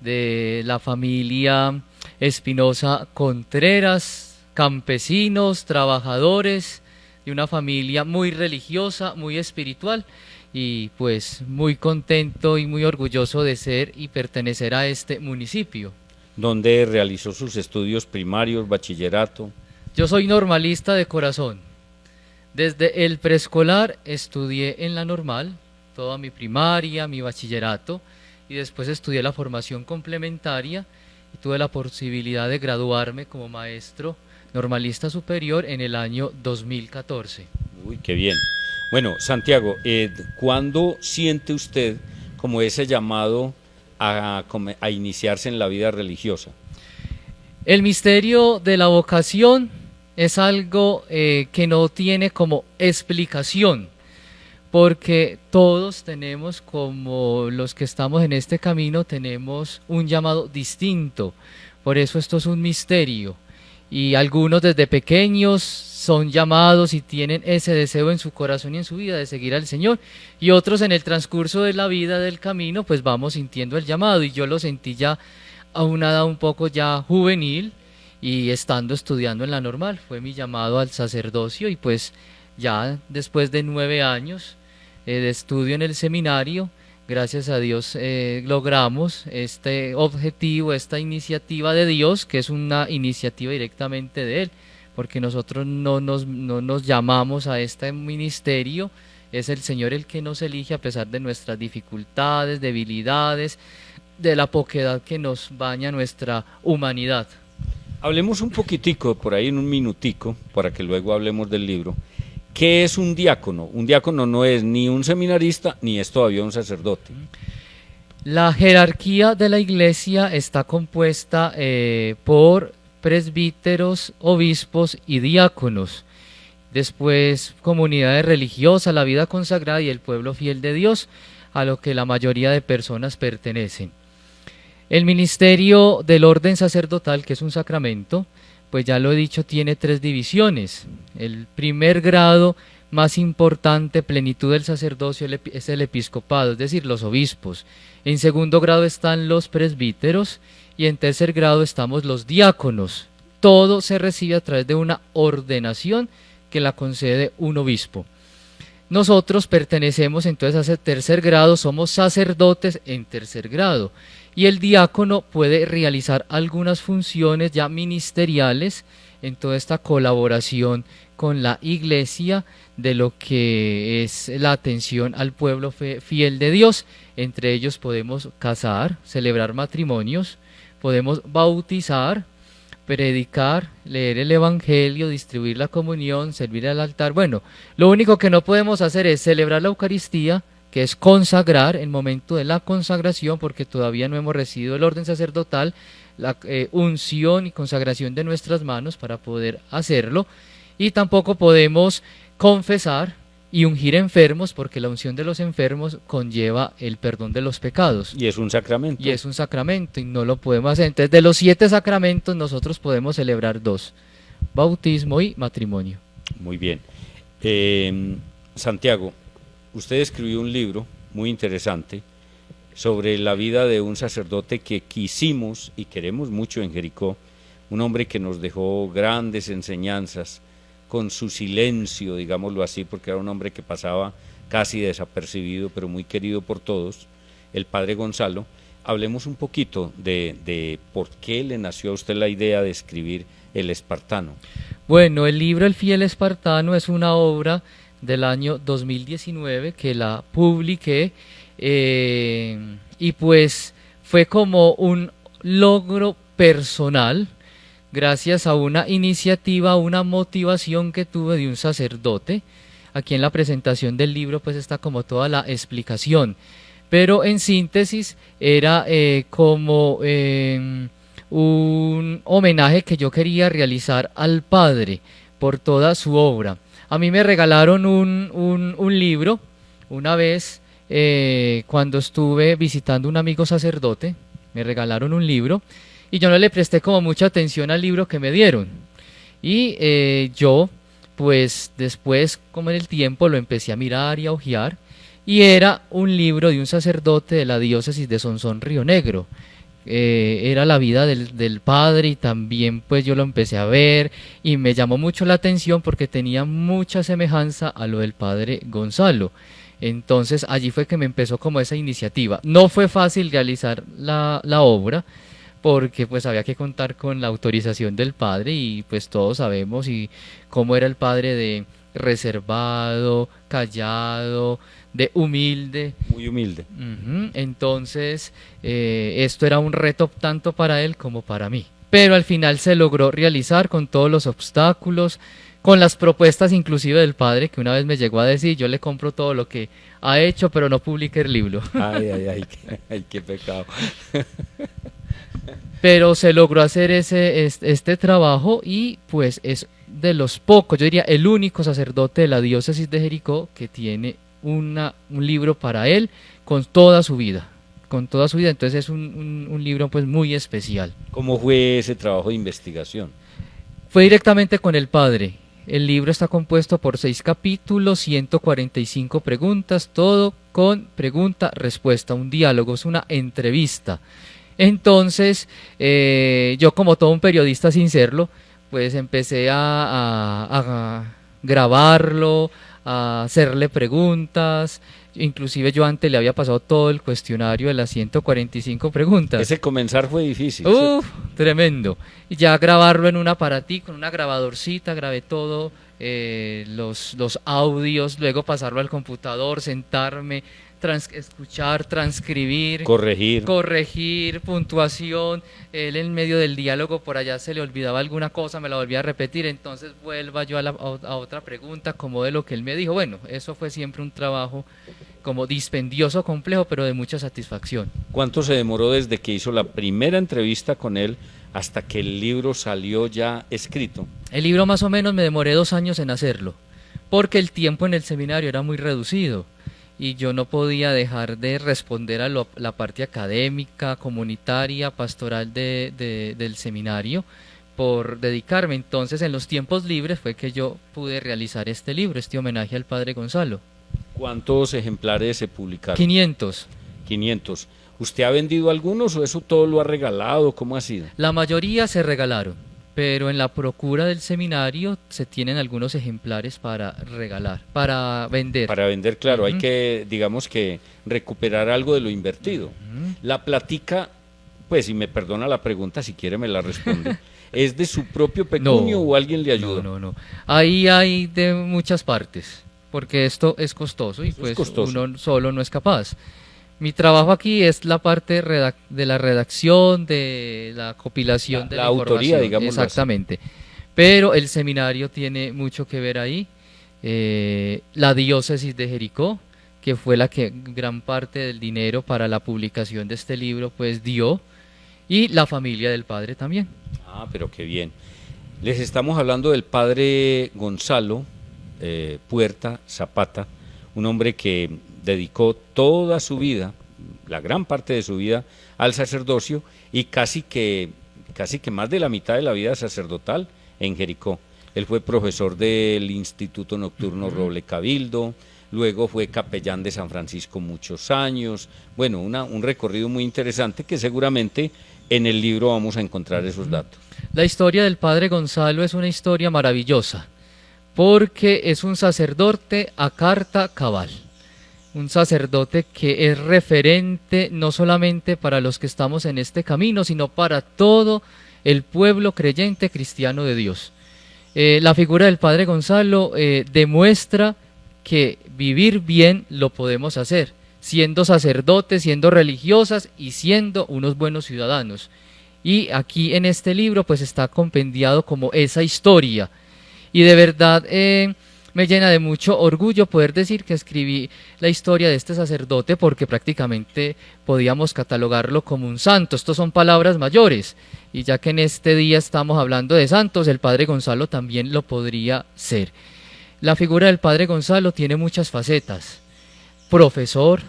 de la familia Espinosa Contreras, campesinos, trabajadores, de una familia muy religiosa, muy espiritual, y pues muy contento y muy orgulloso de ser y pertenecer a este municipio. ¿Dónde realizó sus estudios primarios, bachillerato? Yo soy normalista de corazón. Desde el preescolar estudié en la normal, toda mi primaria, mi bachillerato, y después estudié la formación complementaria y tuve la posibilidad de graduarme como maestro normalista superior en el año 2014. Uy, qué bien. Bueno, Santiago, ¿cuándo siente usted como ese llamado a iniciarse en la vida religiosa? El misterio de la vocación es algo que no tiene como explicación, porque todos tenemos, como los que estamos en este camino, tenemos un llamado distinto. Por eso esto es un misterio. Y algunos desde pequeños son llamados y tienen ese deseo en su corazón y en su vida de seguir al Señor. Y otros en el transcurso de la vida, del camino, pues vamos sintiendo el llamado. Y yo lo sentí ya a una edad un poco ya juvenil y estando estudiando en la normal. Fue mi llamado al sacerdocio y pues ya después de 9 años de estudio en el seminario, gracias a Dios logramos este objetivo, esta iniciativa de Dios, que es una iniciativa directamente de Él, porque nosotros no nos llamamos a este ministerio, es el Señor el que nos elige a pesar de nuestras dificultades, debilidades, de la poquedad que nos baña nuestra humanidad. Hablemos un poquitico, por ahí en un minutico, para que luego hablemos del libro. ¿Qué es un diácono? Un diácono no es ni un seminarista, ni es todavía un sacerdote. La jerarquía de la iglesia está compuesta por presbíteros, obispos y diáconos. Después, comunidades religiosas, la vida consagrada y el pueblo fiel de Dios. a lo que la mayoría de personas pertenecen. El ministerio del orden sacerdotal, que es un sacramento, pues ya lo he dicho, tiene 3 divisiones. El primer grado más importante, plenitud del sacerdocio, es el episcopado, es decir, los obispos. En segundo grado están los presbíteros y en tercer grado estamos los diáconos. Todo se recibe a través de una ordenación que la concede un obispo. Nosotros pertenecemos entonces a ese tercer grado, somos sacerdotes en tercer grado, y el diácono puede realizar algunas funciones ya ministeriales en toda esta colaboración con la iglesia de lo que es la atención al pueblo fiel de Dios. Entre ellos podemos casar, celebrar matrimonios, podemos bautizar, predicar, leer el evangelio, distribuir la comunión, servir al altar. Bueno, lo único que no podemos hacer es celebrar la Eucaristía, que es consagrar en momento de la consagración, porque todavía no hemos recibido el orden sacerdotal, la unción y consagración de nuestras manos para poder hacerlo, y tampoco podemos confesar y ungir enfermos, porque la unción de los enfermos conlleva el perdón de los pecados. Y es un sacramento. Y es un sacramento y no lo podemos hacer. Entonces, de los 7 sacramentos nosotros podemos celebrar 2, bautismo y matrimonio. Muy bien. Santiago, usted escribió un libro muy interesante sobre la vida de un sacerdote que quisimos y queremos mucho en Jericó, un hombre que nos dejó grandes enseñanzas con su silencio, digámoslo así, porque era un hombre que pasaba casi desapercibido, pero muy querido por todos, el padre Gonzalo. Hablemos un poquito de por qué le nació a usted la idea de escribir El Espartano. Bueno, el libro El Fiel Espartano es una obra del año 2019 que la publiqué, y pues fue como un logro personal, gracias a una iniciativa, una motivación que tuve de un sacerdote. Aquí en la presentación del libro pues está como toda la explicación, pero en síntesis era como un homenaje que yo quería realizar al Padre por toda su obra. A mí me regalaron un libro una vez cuando estuve visitando un amigo sacerdote, me regalaron un libro, y yo no le presté como mucha atención al libro que me dieron. Y yo, pues después, como en el tiempo, lo empecé a mirar y a hojear, y era un libro de un sacerdote de la diócesis de Sonsón, Río Negro. Era la vida del padre, y también pues yo lo empecé a ver, y me llamó mucho la atención porque tenía mucha semejanza a lo del padre Gonzalo. Entonces allí fue que me empezó como esa iniciativa. No fue fácil realizar la obra, porque pues había que contar con la autorización del padre, y pues todos sabemos y cómo era el padre de reservado, callado, de humilde. Muy humilde. Entonces esto era un reto tanto para él como para mí, pero al final se logró realizar con todos los obstáculos, con las propuestas inclusive del padre, que una vez me llegó a decir: yo le compro todo lo que ha hecho, pero no publique el libro. Ay, qué pecado. Pero se logró hacer este trabajo, y pues es de los pocos, yo diría el único sacerdote de la diócesis de Jericó que tiene un libro para él con toda su vida, entonces es un libro pues muy especial. ¿Cómo fue ese trabajo de investigación? Fue directamente con el padre. El libro está compuesto por 6 capítulos, 145 preguntas, todo con pregunta-respuesta, un diálogo, es una entrevista. Entonces, yo como todo un periodista sin serlo, pues empecé a grabarlo, a hacerle preguntas. Inclusive yo antes le había pasado todo el cuestionario de las 145 preguntas. Ese comenzar fue difícil. Tremendo. Y ya grabarlo en un aparatico, en una grabadorcita, grabé todo, los audios, luego pasarlo al computador, sentarme, escuchar, transcribir, corregir, puntuación. Él en medio del diálogo por allá se le olvidaba alguna cosa, me la volvía a repetir, entonces vuelva yo a otra pregunta como de lo que él me dijo. Bueno, eso fue siempre un trabajo como dispendioso, complejo, pero de mucha satisfacción. ¿Cuánto se demoró desde que hizo la primera entrevista con él hasta que el libro salió ya escrito? El libro más o menos me demoré 2 años en hacerlo, porque el tiempo en el seminario era muy reducido. y yo no podía dejar de responder a la parte académica, comunitaria, pastoral del seminario por dedicarme. Entonces, en los tiempos libres fue que yo pude realizar este libro, este homenaje al Padre Gonzalo. ¿Cuántos ejemplares se publicaron? 500. 500. ¿Usted ha vendido algunos o eso todo lo ha regalado? ¿Cómo ha sido? La mayoría se regalaron, pero en la procura del seminario se tienen algunos ejemplares para regalar, para vender. Para vender, claro, hay que, digamos que, recuperar algo de lo invertido. La platica, pues, si me perdona la pregunta, si quiere me la responde, ¿es de su propio pecunio o alguien le ayudó? No. Ahí hay de muchas partes, porque esto es costoso y Eso pues es costoso. uno solo no es capaz. Mi trabajo aquí es la parte de la redacción, de la compilación de La la autoría, información, digámoslo así. exactamente. Pero el seminario tiene mucho que ver ahí. La diócesis de Jericó, que fue la que gran parte del dinero para la publicación de este libro pues dio, y la familia del padre también. Ah, pero qué bien. Les estamos hablando del padre Gonzalo Puerta Zapata, un hombre que dedicó toda su vida, la gran parte de su vida, al sacerdocio y casi que más de la mitad de la vida sacerdotal en Jericó. Él fue profesor del Instituto Nocturno Roble Cabildo, luego fue capellán de San Francisco muchos años. Bueno, un recorrido muy interesante que seguramente en el libro vamos a encontrar esos datos. La historia del padre Gonzalo es una historia maravillosa, porque es un sacerdote a carta cabal. Un sacerdote que es referente no solamente para los que estamos en este camino, sino para todo el pueblo creyente cristiano de Dios. La figura del Padre Gonzalo demuestra que vivir bien lo podemos hacer, siendo sacerdotes, siendo religiosas y siendo unos buenos ciudadanos. Y aquí en este libro pues está compendiado como esa historia. Y de verdad me llena de mucho orgullo poder decir que escribí la historia de este sacerdote, porque prácticamente podíamos catalogarlo como un santo. Estos son palabras mayores, y ya que en este día estamos hablando de santos, el padre Gonzalo también lo podría ser. La figura del padre Gonzalo tiene muchas facetas. Profesor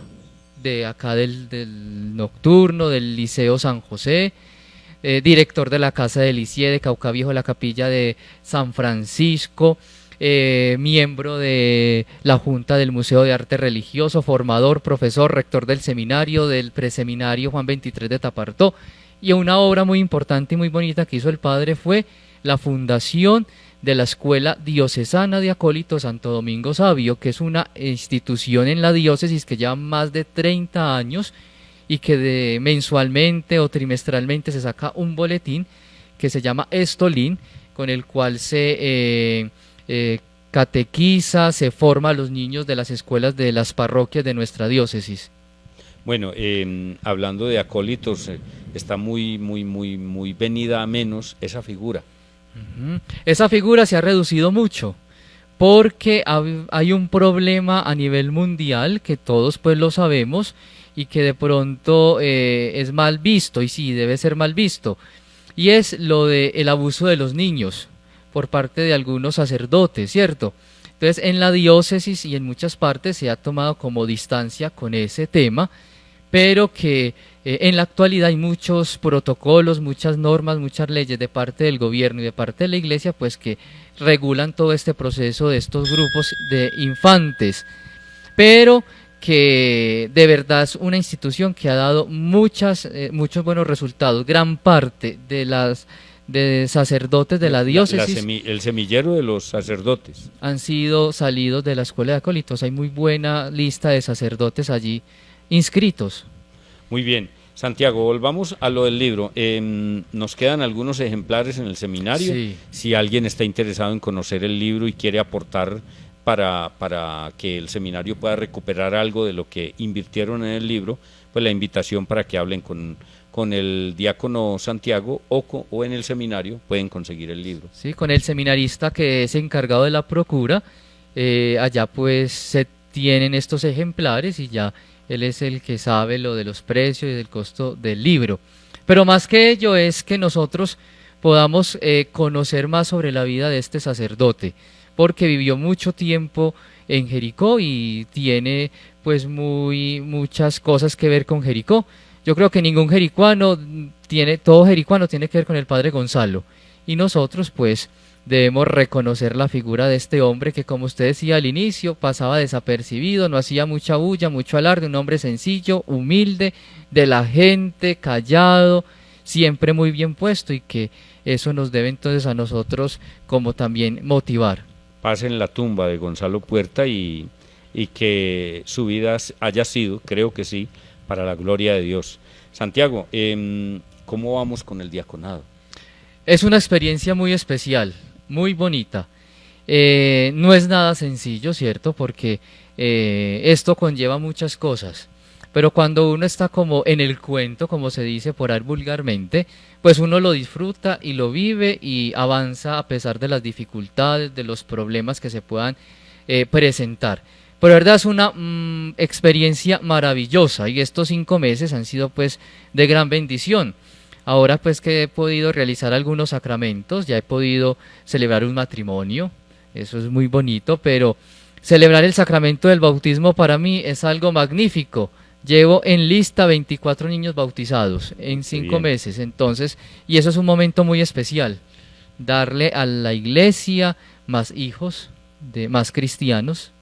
de acá del Nocturno, del Liceo San José, director de la Casa de Lisieux de Caucaviejo, la Capilla de San Francisco, miembro de la Junta del Museo de Arte Religioso, formador, profesor, rector del seminario, del preseminario Juan 23 de Tapartó. Y una obra muy importante y muy bonita que hizo el padre fue la fundación de la Escuela Diocesana de Acólitos Santo Domingo Savio, que es una institución en la diócesis que lleva más de 30 años y que mensualmente o trimestralmente se saca un boletín que se llama Estolín, con el cual se catequiza, se forma a los niños de las escuelas de las parroquias de nuestra diócesis. Bueno, hablando de acólitos, está muy venida a menos esa figura. Esa figura se ha reducido mucho, porque hay un problema a nivel mundial que todos pues lo sabemos y que de pronto es mal visto, y sí, debe ser mal visto, y es lo del abuso de los niños por parte de algunos sacerdotes, ¿cierto? Entonces en la diócesis y en muchas partes se ha tomado como distancia con ese tema, pero que en la actualidad hay muchos protocolos, muchas normas, muchas leyes de parte del gobierno y de parte de la iglesia pues que regulan todo este proceso de estos grupos de infantes, pero que de verdad es una institución que ha dado muchos buenos resultados. Gran parte de sacerdotes de la diócesis el semillero de los sacerdotes han sido salidos de la escuela de acólitos. Hay muy buena lista de sacerdotes allí inscritos. Muy bien. Santiago, volvamos a lo del libro. Nos quedan algunos ejemplares en el seminario. Sí. Si alguien está interesado en conocer el libro y quiere aportar para que el seminario pueda recuperar algo de lo que invirtieron en el libro, pues la invitación para que hablen con el diácono Santiago o en el seminario pueden conseguir el libro. Sí, con el seminarista que es encargado de la procura, allá pues se tienen estos ejemplares y ya él es el que sabe lo de los precios y del costo del libro. Pero más que ello es que nosotros podamos conocer más sobre la vida de este sacerdote, porque vivió mucho tiempo en Jericó y tiene pues muchas cosas que ver con Jericó. Yo creo que ningún jericuano todo jericuano tiene que ver con el padre Gonzalo, y nosotros pues debemos reconocer la figura de este hombre que, como usted decía al inicio, pasaba desapercibido, no hacía mucha bulla, mucho alarde, un hombre sencillo, humilde, de la gente, callado, siempre muy bien puesto, y que eso nos debe entonces a nosotros como también motivar. Pase en la tumba de Gonzalo Puerta y que su vida haya sido, creo que sí, para la gloria de Dios. Santiago, ¿cómo vamos con el diaconado? Es una experiencia muy especial, muy bonita. No es nada sencillo, ¿cierto? Porque esto conlleva muchas cosas. Pero cuando uno está como en el cuento, como se dice por ahí vulgarmente, pues uno lo disfruta y lo vive y avanza a pesar de las dificultades, de los problemas que se puedan presentar. Pero la verdad es una experiencia maravillosa, y estos 5 meses han sido pues de gran bendición. Ahora pues que he podido realizar algunos sacramentos, ya he podido celebrar un matrimonio, eso es muy bonito, pero celebrar el sacramento del bautismo para mí es algo magnífico. Llevo en lista 24 niños bautizados en 5 meses, entonces, y eso es un momento muy especial, darle a la iglesia más hijos, más cristianos,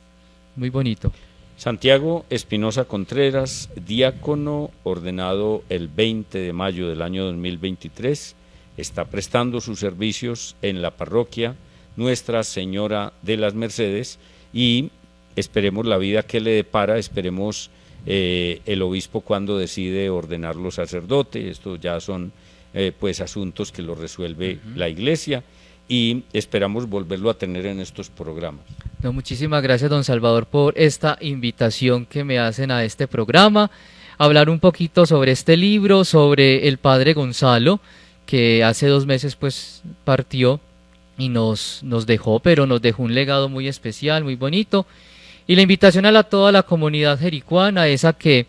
muy bonito. Santiago Espinosa Contreras, diácono ordenado el 20 de mayo del año 2023, está prestando sus servicios en la parroquia Nuestra Señora de las Mercedes, y esperemos la vida que le depara, esperemos el obispo cuando decide ordenarlo sacerdote. Estos ya son pues asuntos que lo resuelve la iglesia, y esperamos volverlo a tener en estos programas. No, muchísimas gracias, don Salvador, por esta invitación que me hacen a este programa, hablar un poquito sobre este libro, sobre el padre Gonzalo, que hace 2 meses pues partió y nos dejó, pero nos dejó un legado muy especial, muy bonito, y la invitación a toda la comunidad jericuana es a que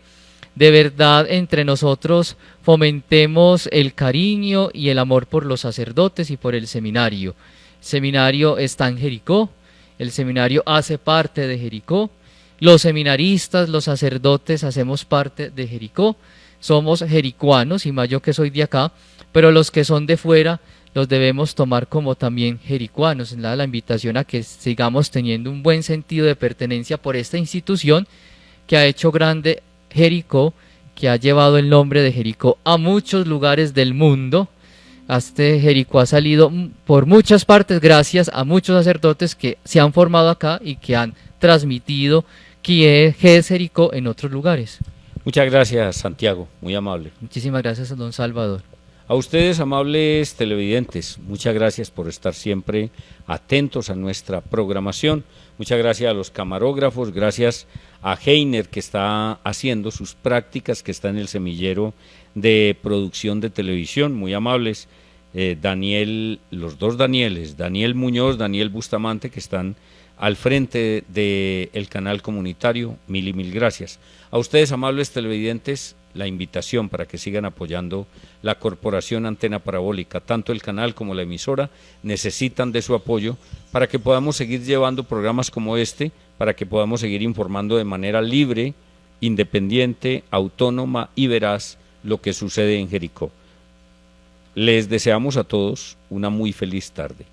de verdad entre nosotros fomentemos el cariño y el amor por los sacerdotes y por el seminario. El seminario está en Jericó, el seminario hace parte de Jericó, los seminaristas, los sacerdotes hacemos parte de Jericó, somos jericuanos, y más yo que soy de acá, pero los que son de fuera los debemos tomar como también jericuanos. La invitación a que sigamos teniendo un buen sentido de pertenencia por esta institución que ha hecho grande Jericó, que ha llevado el nombre de Jericó a muchos lugares del mundo. Jericó ha salido por muchas partes gracias a muchos sacerdotes que se han formado acá y que han transmitido qué es Jericó en otros lugares. Muchas gracias, Santiago, muy amable. Muchísimas gracias a don Salvador. A ustedes, amables televidentes, muchas gracias por estar siempre atentos a nuestra programación. Muchas gracias a los camarógrafos, gracias a Heiner, que está haciendo sus prácticas, que está en el semillero de producción de televisión, muy amables. Daniel, los dos Danieles, Daniel Muñoz, Daniel Bustamante, que están al frente del canal comunitario, mil y mil gracias. A ustedes, amables televidentes, la invitación para que sigan apoyando la Corporación Antena Parabólica. Tanto el canal como la emisora necesitan de su apoyo para que podamos seguir llevando programas como este, para que podamos seguir informando de manera libre, independiente, autónoma y veraz lo que sucede en Jericó. Les deseamos a todos una muy feliz tarde.